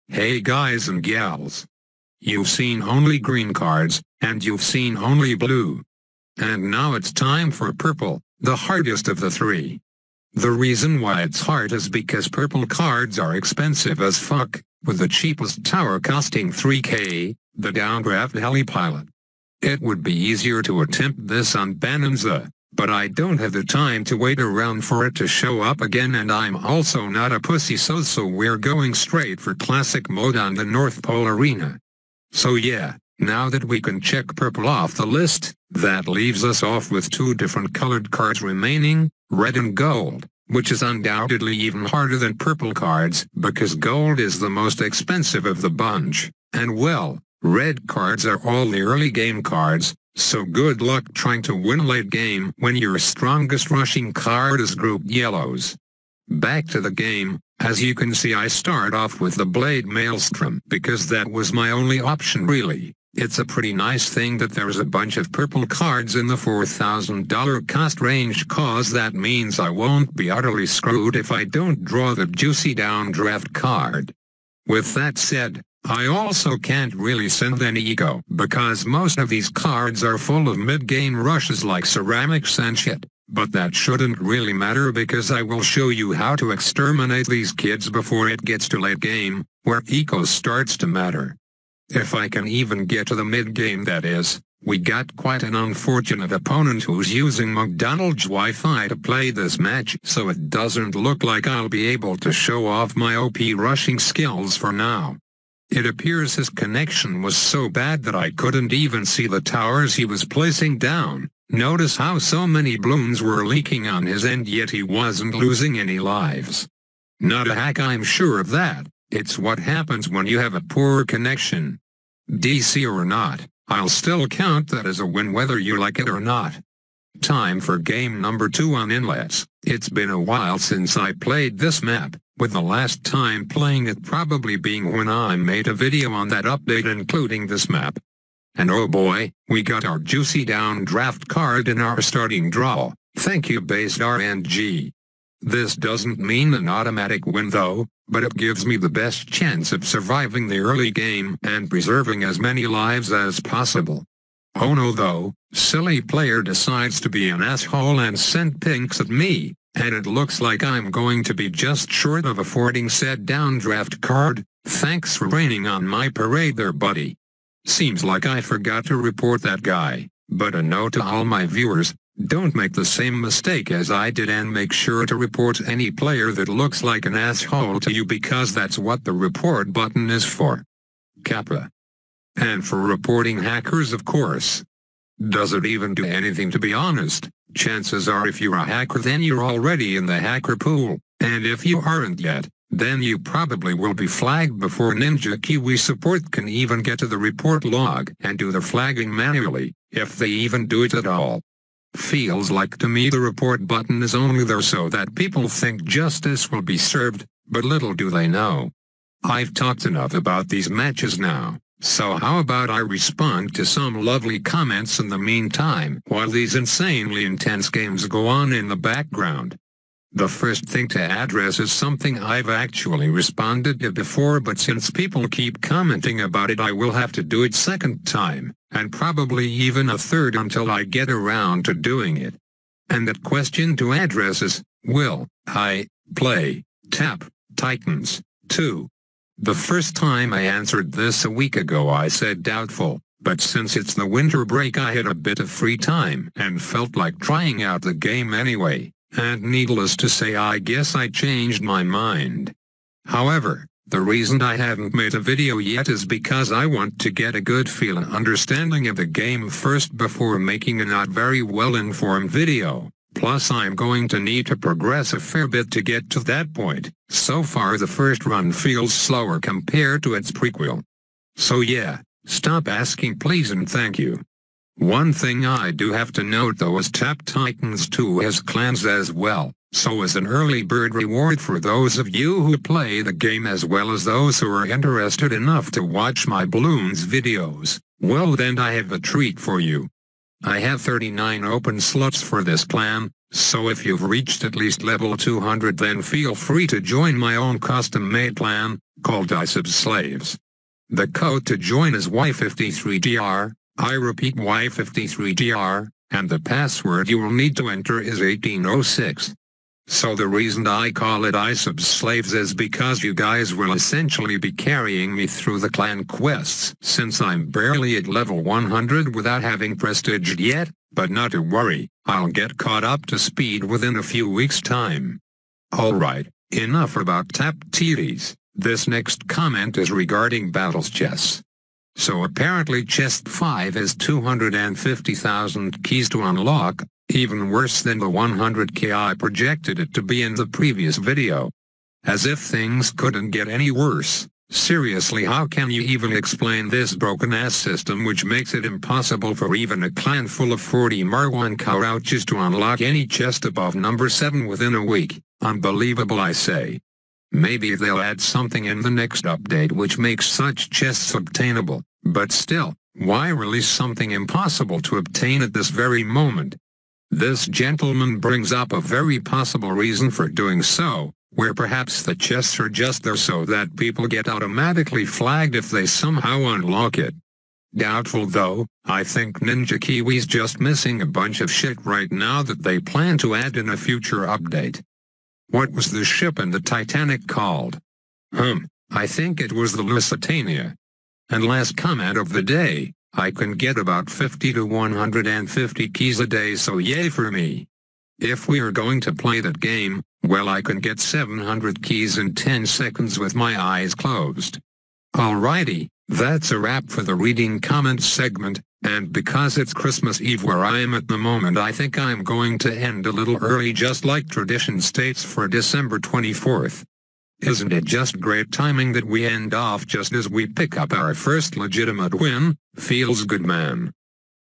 Hey guys and gals. You've seen only green cards, and you've seen only blue. And now it's time for purple, the hardest of the three. The reason why it's hard is because purple cards are expensive as fuck, with the cheapest tower costing 3k, the downdraft heli pilot. It would be easier to attempt this on Bonanza, but I don't have the time to wait around for it to show up again, and I'm also not a pussy, so we're going straight for classic mode on the North Pole Arena. So yeah, now that we can check purple off the list, that leaves us off with two different colored cards remaining, red and gold, which is undoubtedly even harder than purple cards because gold is the most expensive of the bunch, and well, red cards are all the early game cards, so good luck trying to win late game when your strongest rushing card is grouped yellows. Back to the game. As you can see, I start off with the Blade Maelstrom because that was my only option really. It's a pretty nice thing that there's a bunch of purple cards in the $4,000 cost range, cause that means I won't be utterly screwed if I don't draw the juicy downdraft card. With that said, I also can't really send any ego because most of these cards are full of mid-game rushes like ceramics and shit. But that shouldn't really matter because I will show you how to exterminate these kids before it gets to late game, where eco starts to matter. If I can even get to the mid-game, that is. We got quite an unfortunate opponent who's using McDonald's Wi-Fi to play this match, so it doesn't look like I'll be able to show off my OP rushing skills for now. It appears his connection was so bad that I couldn't even see the towers he was placing down. Notice how so many balloons were leaking on his end, yet he wasn't losing any lives. Not a hack, I'm sure of that. It's what happens when you have a poor connection. DC or not, I'll still count that as a win whether you like it or not. Time for game number 2 on Inlets. It's been a while since I played this map, with the last time playing it probably being when I made a video on that update including this map. And oh boy, we got our juicy downdraft card in our starting draw. Thank you based RNG. This doesn't mean an automatic win though, but it gives me the best chance of surviving the early game and preserving as many lives as possible. Oh no though, silly player decides to be an asshole and send pinks at me, and it looks like I'm going to be just short of affording said downdraft card. Thanks for raining on my parade there, buddy. Seems like I forgot to report that guy, but a note to all my viewers, don't make the same mistake as I did and make sure to report any player that looks like an asshole to you because that's what the report button is for. Kappa. And for reporting hackers, of course. Does it even do anything, to be honest? Chances are if you're a hacker then you're already in the hacker pool, and if you aren't yet, then you probably will be flagged before Ninja Kiwi support can even get to the report log and do the flagging manually, if they even do it at all. Feels like to me the report button is only there so that people think justice will be served, but little do they know. I've talked enough about these matches now, so how about I respond to some lovely comments in the meantime while these insanely intense games go on in the background. The first thing to address is something I've actually responded to before, but since people keep commenting about it I will have to do it second time, and probably even a third until I get around to doing it. And that question to address is, will I play Tap Titans 2? The first time I answered this a week ago I said doubtful, but since it's the winter break I had a bit of free time and felt like trying out the game anyway. And needless to say I guess I changed my mind. However, the reason I haven't made a video yet is because I want to get a good feel and understanding of the game first before making a not very well informed video. Plus I'm going to need to progress a fair bit to get to that point. So far the first run feels slower compared to its prequel. So yeah, stop asking please and thank you. One thing I do have to note though is Tap Titans 2 has clans as well, so as an early bird reward for those of you who play the game as well as those who are interested enough to watch my Bloons videos, well then I have a treat for you. I have 39 open slots for this clan, so if you've reached at least level 200 then feel free to join my own custom-made clan, called ISAB slaves. The code to join is Y53GR, I repeat Y53GR, and the password you will need to enter is 1806. So the reason I call it ISAB slaves is because you guys will essentially be carrying me through the clan quests since I'm barely at level 100 without having prestiged yet, but not to worry, I'll get caught up to speed within a few weeks' time. Alright, enough about tap TDs. This next comment is regarding battles chess. So apparently chest 5 is 250,000 keys to unlock, even worse than the 100k I projected it to be in the previous video. As if things couldn't get any worse. Seriously, how can you even explain this broken-ass system which makes it impossible for even a clan full of 40 Marwan Kourouches to unlock any chest above number 7 within a week? Unbelievable, I say. Maybe they'll add something in the next update which makes such chests obtainable, but still, why release something impossible to obtain at this very moment? This gentleman brings up a very possible reason for doing so, where perhaps the chests are just there so that people get automatically flagged if they somehow unlock it. Doubtful though, I think Ninja Kiwi's just missing a bunch of shit right now that they plan to add in a future update. What was the ship in the Titanic called? I think it was the Lusitania. And last comment of the day, I can get about 50 to 150 keys a day, so yay for me. If we are going to play that game, well, I can get 700 keys in 10 seconds with my eyes closed. Alrighty, that's a wrap for the reading comments segment, and because it's Christmas Eve where I am at the moment, I think I'm going to end a little early just like tradition states for December 24th. Isn't it just great timing that we end off just as we pick up our first legitimate win? Feels good, man.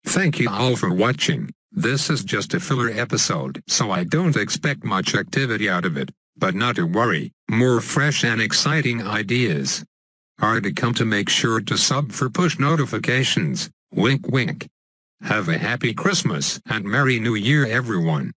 Thank you all for watching. This is just a filler episode, so I don't expect much activity out of it, but not to worry, more fresh and exciting ideas are to come, to make sure to sub for push notifications. Wink wink. Have a happy Christmas and Merry New Year, everyone.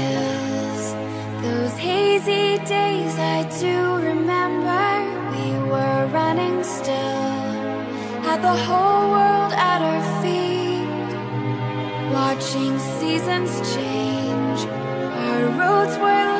hills. Those hazy days I do remember. We were running still, had the whole world at our feet, watching seasons change. Our roads were